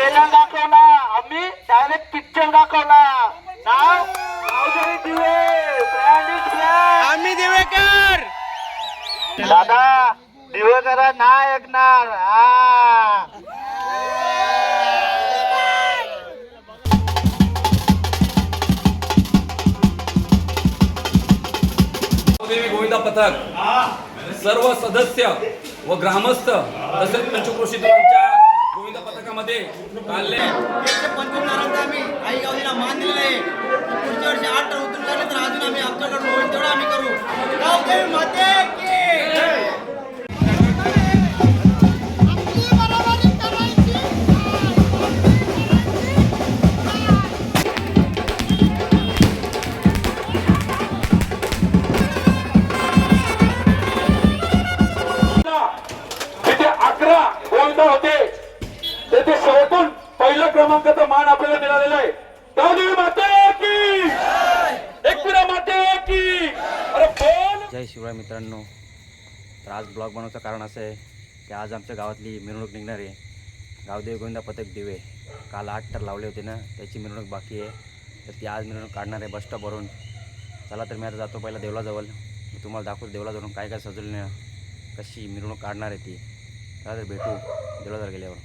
Trailer दाखवला, आम्ही direct picture दाखवला. नाव गावदेवी दिवे, ब्रँड इज ब्रँड. आम्ही दिवेकर. दादा दिवेकर नाही ऐकणार. गोविंदा पथक सर्व सदस्य व ग्रामस्थ तसेच पंचक्रोशीत आमच्या गोविंदा पथकामध्ये काढले. आम्ही आई गावदेवीला मान दिलेला आहे. पुढच्या वर्षी 8 टन उतरून झाले तर अजून आम्ही आमच्याकडे होईल तेवढं आम्ही करू. गावदेवी माते की होते तेथे शेवटून पहिला क्रमांकाचा मान आपल्याला मिळालेला आहे. गावदेवी माते की, एकविरा माते की. अरे बोल. जय शिवराय मित्रांनो. तर आज ब्लॉग बनवण्याचं कारण असं आहे की आज आमच्या गावातली मिरवणूक निघणार आहे. गावदेवी गोविंदा पथक दिवे काल 8 तर लावले होते ना, त्याची मिरवणूक बाकी आहे. तर ती आज मिरवणूक काढणार आहे बसस्टॉपवरून. चला तर मी आता जातो पहिला देवळाजवळ. मी तुम्हाला दाखवतो देवळाजवळून काय काय सजवलं, कशी मिरवणूक काढणार आहे ती. चला तर भेटू देवळाजवळ गेल्यावर.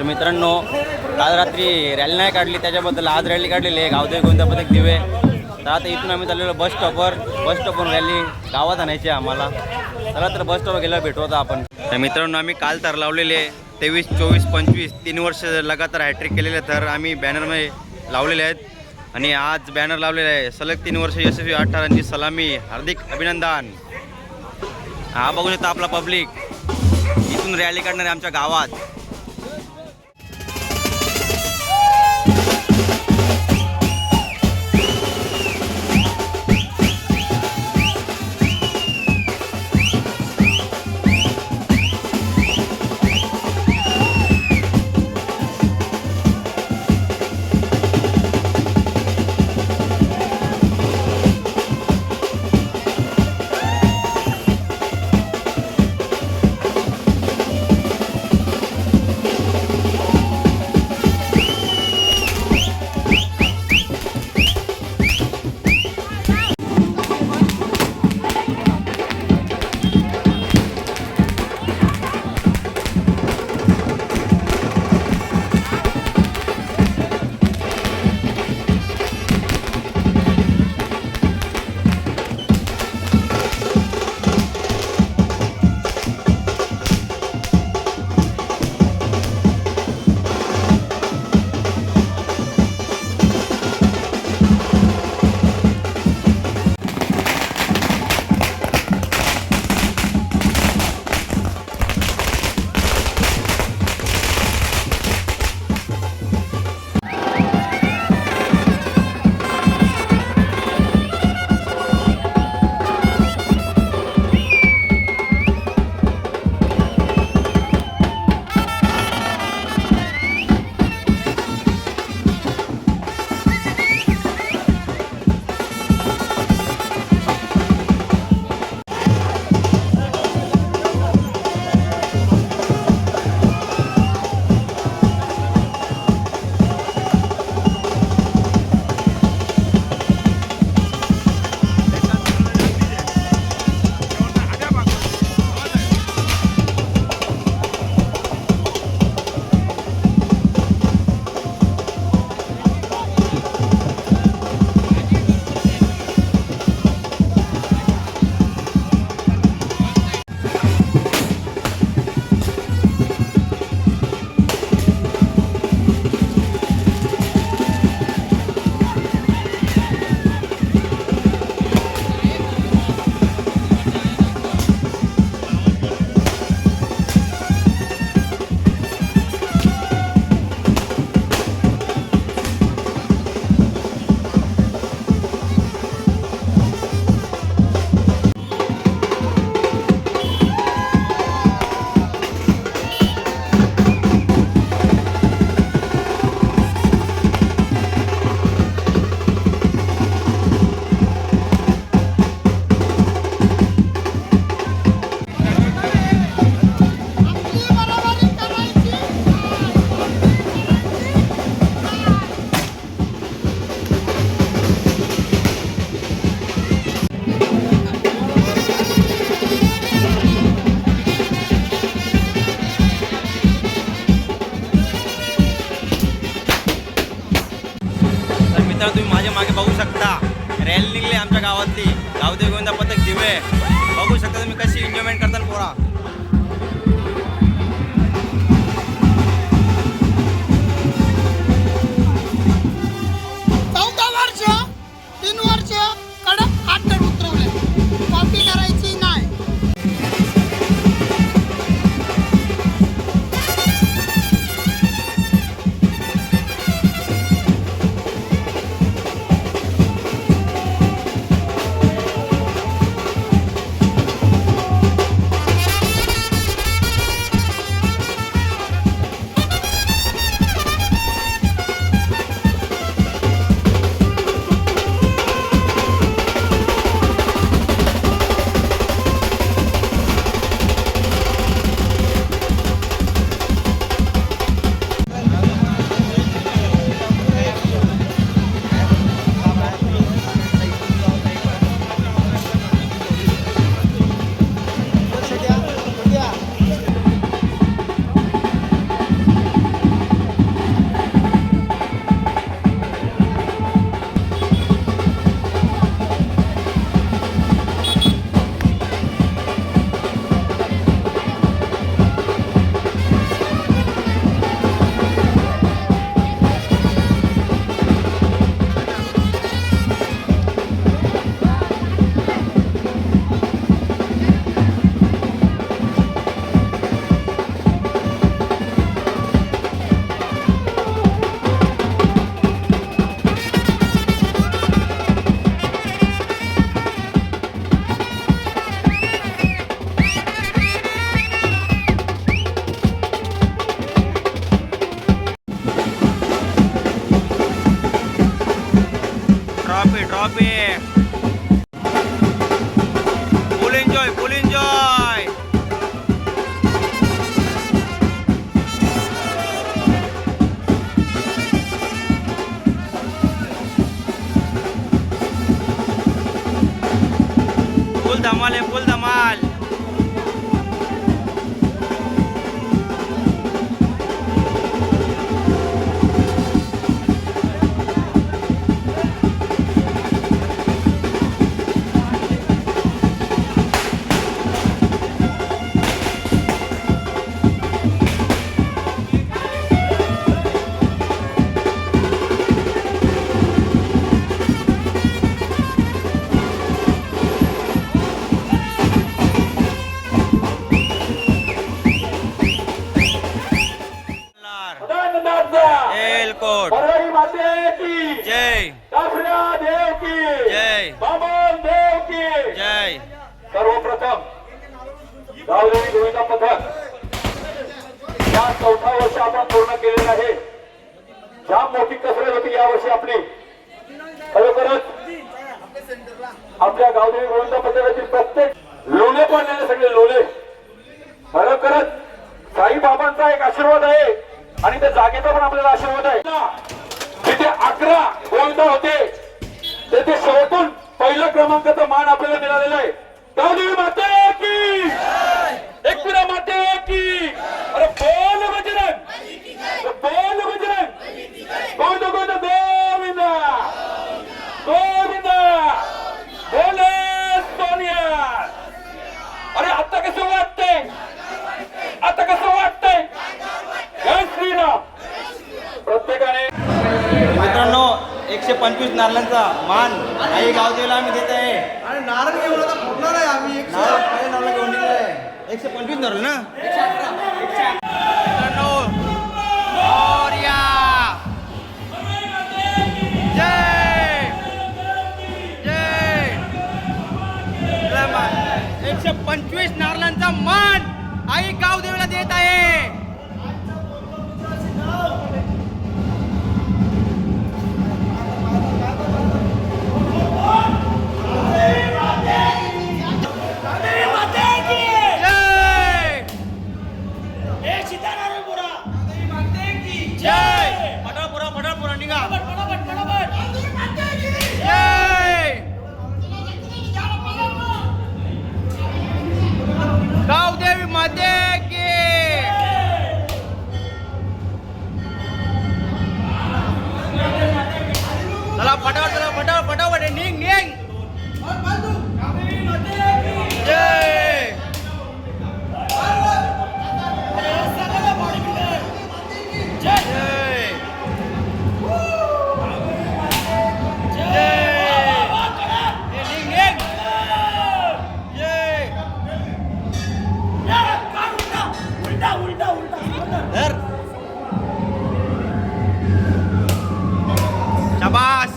मित्रांनो, काल रात्री रॅली नाही काढली, त्याच्याबद्दल आज रॅली काढलेली आहे गावदेवी गोविंदा पथक दिवे. तर आता इथून आम्ही चाललेलो बस स्टॉपवर रॅली गावात आणायची आहे आम्हाला. चला तर बस स्टॉपवर गेल्यावर भेटू आता आपण. तर मित्रांनो, आम्ही काल तर लावलेले 23, 24, 25 3 वर्ष लगातार हॅट्रिक केलेले तर आम्ही बॅनरमध्ये लावलेले आहेत. आणि आज बॅनर लावलेले आहे सलग 3 वर्ष यशस्वी 8 रनची सलामी. हार्दिक अभिनंदन. हा बघून येतो आपला पब्लिक. इथून रॅली काढणार आहे आमच्या गावात. मित्रांनो तुम्ही माझ्या मागे बघू शकता रॅली निघली आमच्या गावातली गावदेवी गोविंदा पथक दिवे बघू शकता तुम्ही कशी एन्जॉयमेंट करताना पोरा. चौदा वर्ष 3 वर्ष कडक आठवड उतरवले. कॉपी करायची नाही. ट्रॉफी फुल एन्जॉय फुल धमाल. एलकोट परळी माते की जय. काफऱ्या देव की जय. बामन देव की जय. सर्वप्रथम गावदेवी गोविंदा पथक या 4था वर्ष आपण पूर्ण केलेलं आहे. जाम मोठी कसरत होती यावर्षी आपली. खरोखरच आपल्या गावदेवी गोविंदा पथकातील प्रत्येक लोले पडलेले सगळे लोले खरोखरच साईबाबांचा एक आशीर्वाद आहे आणि त्या जागेचा पण आपल्याला आशीर्वाद आहे. जिथे 11 गोविंदा होते तेथे शेवटून पहिल्या क्रमांकाचा मान आपल्याला मिळालेला आहे. गावदेवी माते की एकविरा माते की. अरे बोल बजरंग गोविंद गोविंद गोविंदा बोले सोनिया. अरे आता कसं वाटतंय जय श्रीराम. प्रत्येकाने मित्रांनो 125 नारळांचा मान आई गावदेवीला आम्ही देत आहे. आणि नारळ घेऊन आता फुटणार आहे आम्ही. नारळ घेऊन निघालाय. 125 नारळ ना मित्रांनो. मोरया. जय 125 नारळांचा मान आई गावदेवीला देत आहे. गावदेवी माते की. चला फटाफट निघ निघ जय शाबास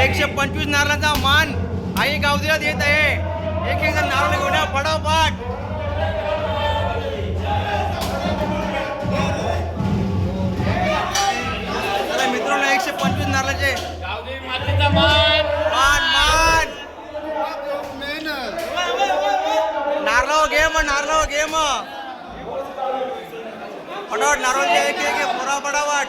125 नारळांचा मान आई गावदेवात येत आहे. एक एक जण नारळ घेऊन या फटाफट. चला मित्रांनो 125 नारळाचे मान मान नारळ घे मग नारळ घे मग फटाफट नारळ घे घे घे पुरा फटाफट.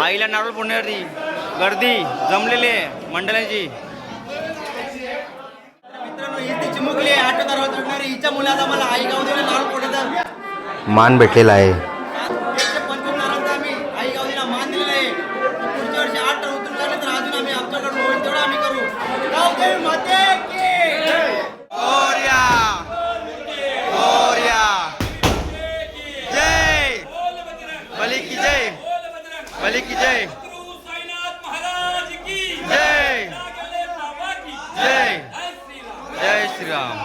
आईला नारळ फोडण्यासाठी गर्दी जमलेली आहे मंडळाची. मित्रांनो ही ती चिमुकली आहे 8 तारखेला चढणारी. हिच्या मुलाचा मला आई गावदेवीला नारळ फोडायचा मान भेटलेला आहे. 125 नारळांचा आम्ही आई गावदेवीला मान दिलेला आहे. पुढच्या वर्षी 8 तार उतरून झाले तर अजून आम्ही आमच्याकडून होईल तेवढं आम्ही करू. गावदेवी माते की ओरिया ओरिया जय बली की जय बली की जय जय जय जय श्रीराम.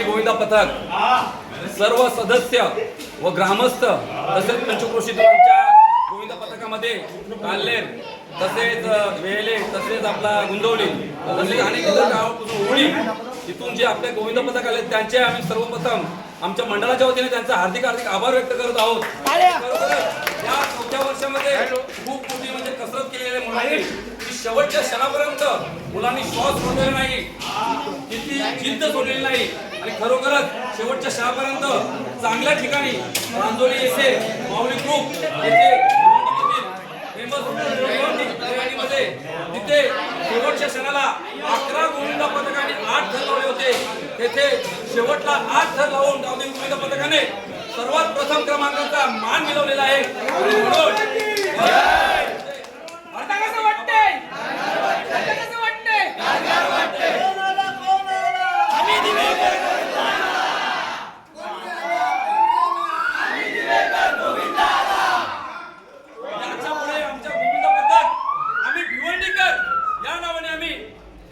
गोविंदा पथक सर्व सदस्य व ग्रामस्थ तसेच पंचक्रोशीतून आमच्या गोविंदा पथकामध्ये काल्हेर तसेच वेले तसेच आपला गुंदवली तसेच अनेक इतर गावापासून होळी इथून जे आपले गोविंदा पथक आले त्यांचे आम्ही सर्वप्रथम आमच्या मंडळाच्या वतीने त्यांचा हार्दिक आभार व्यक्त करत आहोत. या 4थ्या वर्षामध्ये खूप मोठी म्हणजे कसरत केलेली मुलांनी की शेवटच्या क्षणापर्यंत मुलांनी श्वास सोडलेला नाही, किती जिद्द सोडलेली नाही आणि खरोखरच शेवटच्या क्षणापर्यंत चांगल्या ठिकाणी रांजोली येथे माऊली ग्रुप येथे मध्ये तिथे शेवटच्या क्षणाला 11 गोविंदा पथकाने 8 थर लावले होते. तेथे शेवटला 8 थर लावून गावदेवी गोविंदा पथकाने सर्वात प्रथम क्रमांकाचा मान मिळवलेला आहे.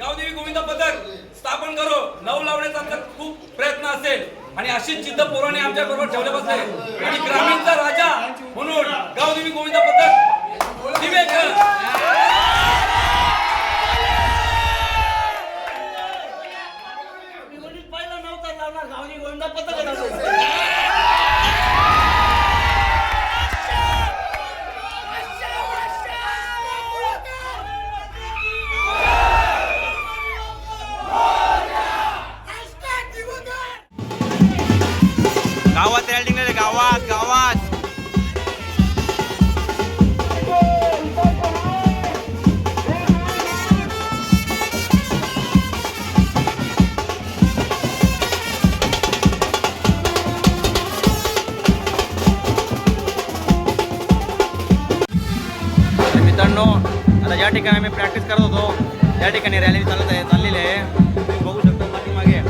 गावदेवी गोविंदा पथक स्थापन करो नऊ लावण्याचा आमचा खूप प्रयत्न असेल आणि अशीच जिद्द पोराने आमच्या बरोबर ठेवल्यापासून आणि ग्रामीणचा राजा म्हणून गावदेवी गोविंदा पथक दिवेकर पहिला नव्हता लावणार गावदेवी गोविंदा पथक. गावात रॅलिंग आहे गावात गावात. मित्रांनो आता ज्या ठिकाणी आम्ही प्रॅक्टिस करत होतो त्या ठिकाणी रॅली चाललेली आहे. तुम्ही बघू शकता पाठीमागे.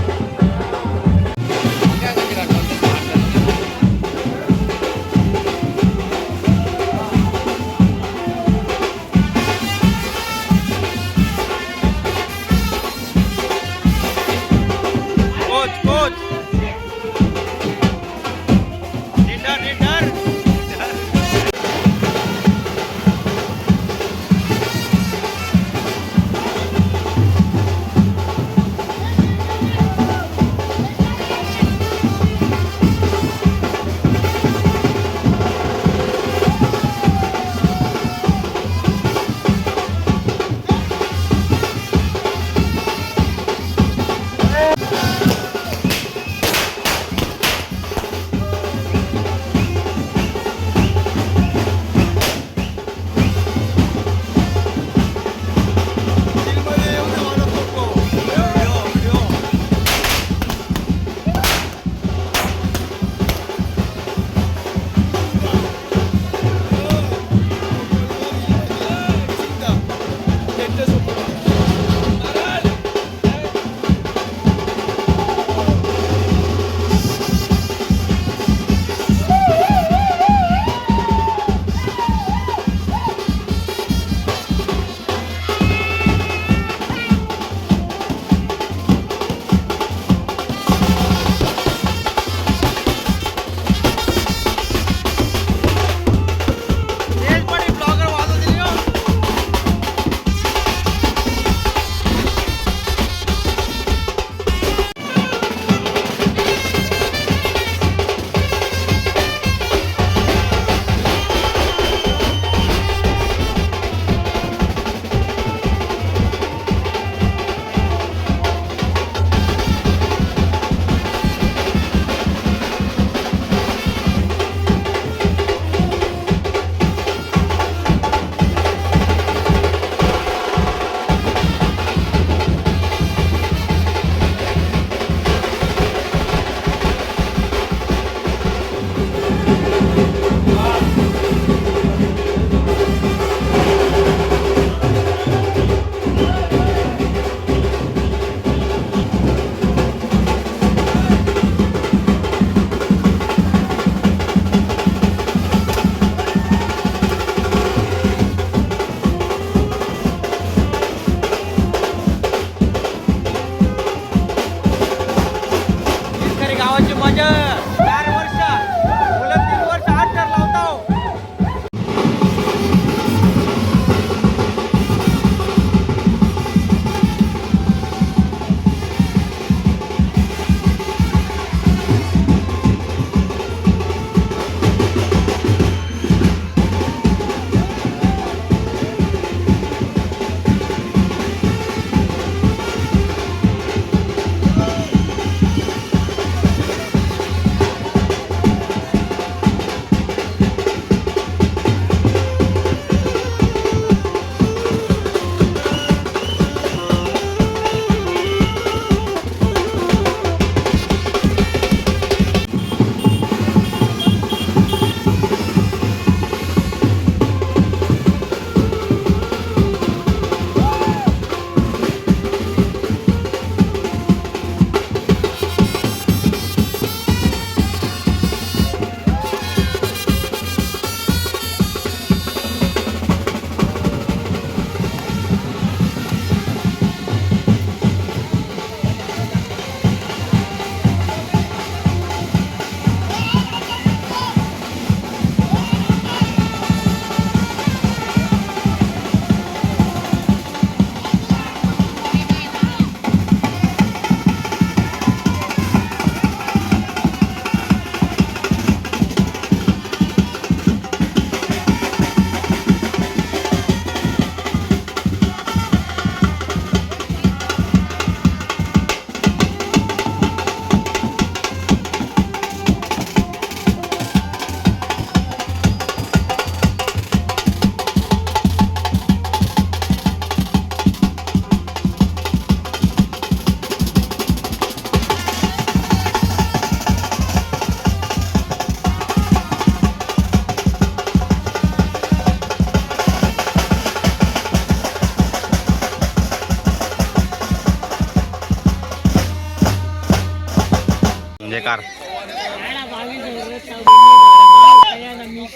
बेकार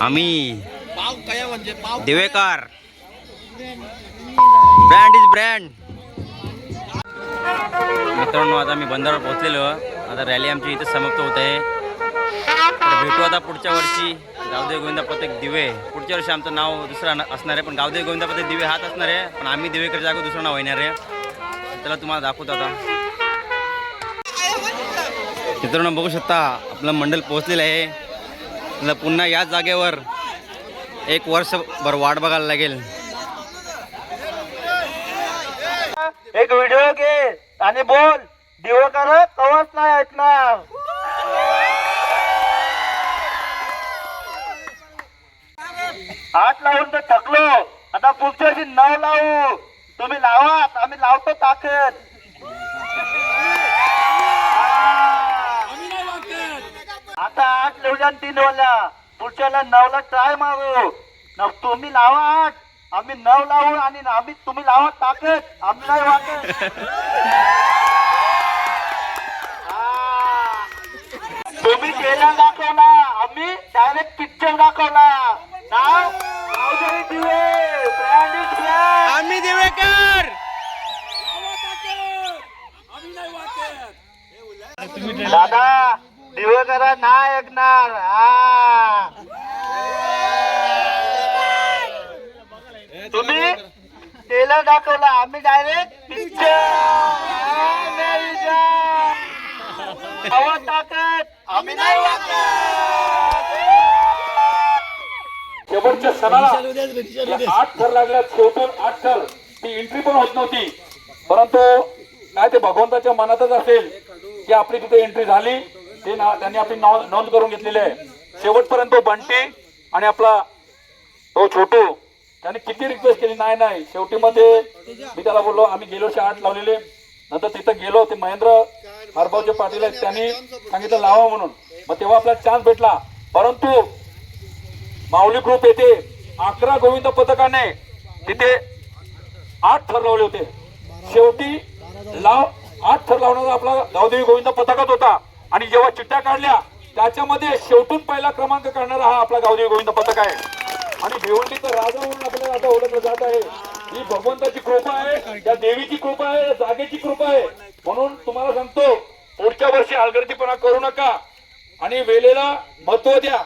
आम्ही पाव काय म्हणजे पाव दिवेकर ब्रँड इज ब्रँड. मित्रांनो आता मी बंदरावर पोहोचलेलो. आता रॅली आमची इथे समाप्त होत आहे. तर भेटू आता पुढच्या वर्षी. गावदेवी गोविंदा पथक दिवे. पुढच्या वर्षी आमचं नाव दुसरं असणार आहे, पण गावदेवी गोविंदा पथक दिवे हाच असणार आहे, पण आम्ही दिवेकर जागो दुसरं नाव येणार आहे. त्याला तुम्हाला दाखवतो आता. मित्रांनो बघू शकता आपलं मंडळ पोहोचलेलं आहे. त्याला पुन्हा याच जागेवर 1 वर्षभर वाट बघायला लागेल. एक व्हिडिओ घे आणि बोल, दिवकर कवच नाही ऐकणार. आठ लावून तर थकलो, आता पुढच्या वर्षी 9 लावू. तुम्ही लावा, आम्ही लावतो ताकद. आता 8 लावल्या 3 वाल्या, पुढच्याला 9ला ट्राय मारू. तुम्ही लावा 8, आम्ही 9 लावू आणि तुम्ही लावा ताकद. आम्ही नाही वाटत. तुम्ही केला दाखवला, आम्ही डायरेक्ट पिक्चर दाखवला. नाव गावदेवी दिवे, ब्रँड इज ब्रँड. आम्ही दिवेकर. दादा दिवेकरा नाही ऐकणार. तुम्ही टेलर दाखवला, आम्ही डायरेक्ट पिक्चर. ताकद आम्ही नाही वाटत. शेवटच्या क्षणाला 8 थर लागल्यात. शेवटून 8 थर ती एंट्री पण होत नव्हती, परंतु काय ते भगवंताच्या मनातच असेल की आपली तिथे एंट्री झाली. ते त्यांनी आपली नोंद करून घेतलेली आहे. शेवटपर्यंत तो बंटी आणि आपला तो छोटू त्याने किती रिक्वेस्ट केली, नाही शेवटी मध्ये मी त्याला बोललो, आम्ही गेलो 8 लावलेले. नंतर तिथं गेलो, ते महेंद्र हरभाऊचे पाटील आहेत, त्यांनी सांगितलं लावा म्हणून. मग तेव्हा आपल्याला चान्स भेटला. परंतु माऊली ग्रुप येथे 11 गोविंद पथकाने तिथे 8 थर लावले होते. शेवटी 8 थर लावणारा आपला गावदेवी गोविंद पथकात होता. आणि जेव्हा चिठ्ठ्या काढल्या त्याच्यामध्ये शेवटून पहिला क्रमांक काढणारा हा आपला गावदेवी गोविंद पथक आहे. आणि भिवंडीचा राजा म्हणून आपल्याला आता ओळखलं जात आहे. ही भगवंताची कृपा आहे, त्या देवीची कृपा आहे, या जागेची कृपा आहे. म्हणून तुम्हाला सांगतो, पुढच्या वर्षी हलगर्जीपणा करू नका आणि वेळेला महत्व द्या.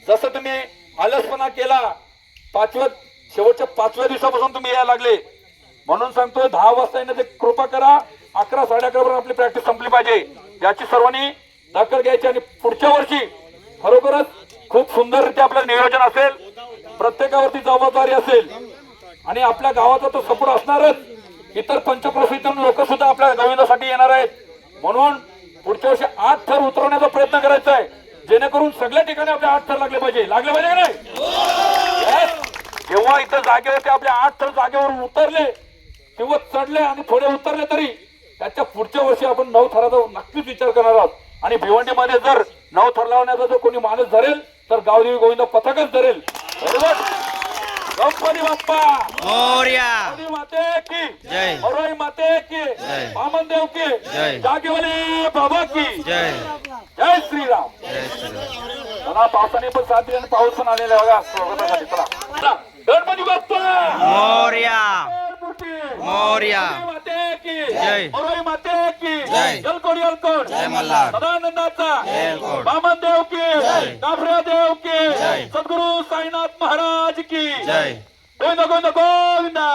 जसं तुम्ही आलसपणा केला शेवटच्या 5व्या दिवसापासून तुम्ही यायला लागले, म्हणून सांगतोय 10 वाजता येण्याची कृपा करा. 11, 11:30 पर्यंत आपली प्रॅक्टिस संपली पाहिजे. याची सर्वांनी दखल घ्यायची. आणि पुढच्या वर्षी खरोखरच खूप सुंदररित्या आपलं नियोजन असेल, प्रत्येकावरती जबाबदारी असेल आणि आपल्या गावाचा तो सपोर्ट असणारच. इतर पंचक्रोशीतून लोक सुद्धा आपल्या गोविंदासाठी येणार आहेत. म्हणून पुढच्या वर्षी 8 थर उतरवण्याचा प्रयत्न करायचा आहे, जेणेकरून सगळ्या ठिकाणी आपले 8 थर लागले पाहिजे का नाही. जेव्हा इथं जागेवरती आपले 8 थर जागेवर उतरले किंवा चढले आणि थोडे उतरले, तरी त्याच्या पुढच्या वर्षी आपण 9 थराचा नक्कीच विचार करणार आहोत. आणि भिवंडीमध्ये जर 9 थर लावण्याचा जर कोणी माणूस धरेल तर गावदेवी गोविंद पथकच धरेल. बरोबर. गणपती बाप्पा मोरया. माते की जय. हरोई माते की जय. वामनदेव की जय. जागेवाले बाबा की जय. जय श्रीराम. जय श्रीराम. चला पावसाने पण साथ दिली आणि पाऊस पण आलेला आहे बघा स्वागतासाठी. चला गणपती बाप्पा मोरया. मोरया. माते की जय. हरोई माते की जय. यलकोड यलकोड जय मल्हार. सदानंदाचा यलकोड. वामनदेव की काफऱ्या देव की जय. सद्गुरु साईनाथ महाराज की जय. गोविंदा गोविंदा गोविंदा.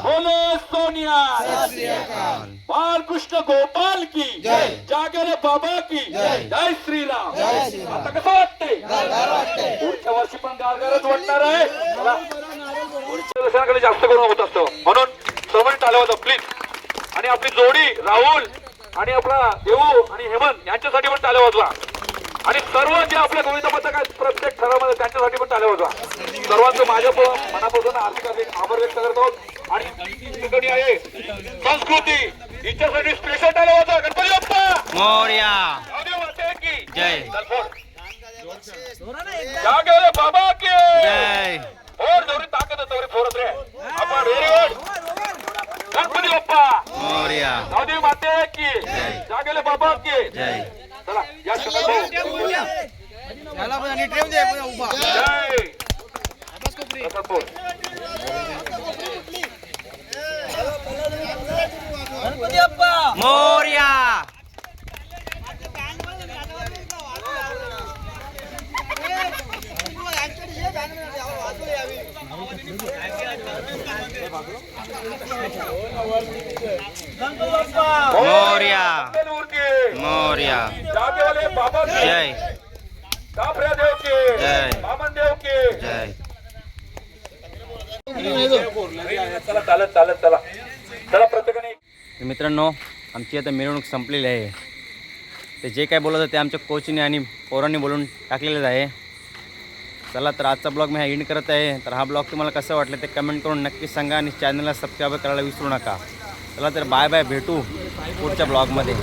बोले सोनिया. बालकृष्ण गोपाल की जय. जागेरे बाबा की जय श्रीराम. आता कसं वाटतंय? पुढच्या वर्षी पण गारगारच वाटणार आहे. चला. पुढच्या दर्शनाकडे जास्त करून होत असतो, म्हणून सर्वांनी टाळ्या वाजवा प्लीज. आणि आपली जोडी राहुल आणि आपला देऊ आणि हेमंत यांच्यासाठी पण टाळ्या वाजवा. आणि सर्व जे आपल्या गोविंद पथक आहेत प्रत्येक थरामध्ये त्यांच्यासाठी पण टाळ्या वाजवा. सर्वांचं माझ्या मनापासून हार्दिक आभार व्यक्त करतो. आणि ठिकाणी आहे संस्कृती, हिच्यासाठी स्पेशल टाळ्या वाजवा. गणपती बाप्पा मोरया. की जय. जागेवाले बाबा की जय. और जोरी ताकद तोरी फोरत रे आपण व्हेरी गुड. गणपती बाप्पा मोरया. गावदेवी माते की जागेले बाबा की जय. चला या शुभेच्छा. त्याला पण आणि ठेवून दे उभा. जय प्रसाद बोल. मोर्या. मोर्या. मंगलमूर्ती मोर्या. जागेवाले बाबा की जय कापऱ्या देव की जय. बामन देव की जय. चला चालत चालत चला चला प्रत्येकाने. तर मित्रांनो, आमची आता मिरवणूक संपलेली आहे. ते जे काय बोलत होते ते आमच्या कोचने आणि पोरांनी बोलून टाकलेलं आहे. चला तर आजचा ब्लॉग मी हा एंड करत आहे. तर हा ब्लॉग तुम्हाला कसं वाटलं ते कमेंट करून नक्की सांगा आणि चॅनलला सबस्क्राईब करायला विसरू नका. चला तर बाय बाय, भेटू पुढच्या ब्लॉगमध्ये.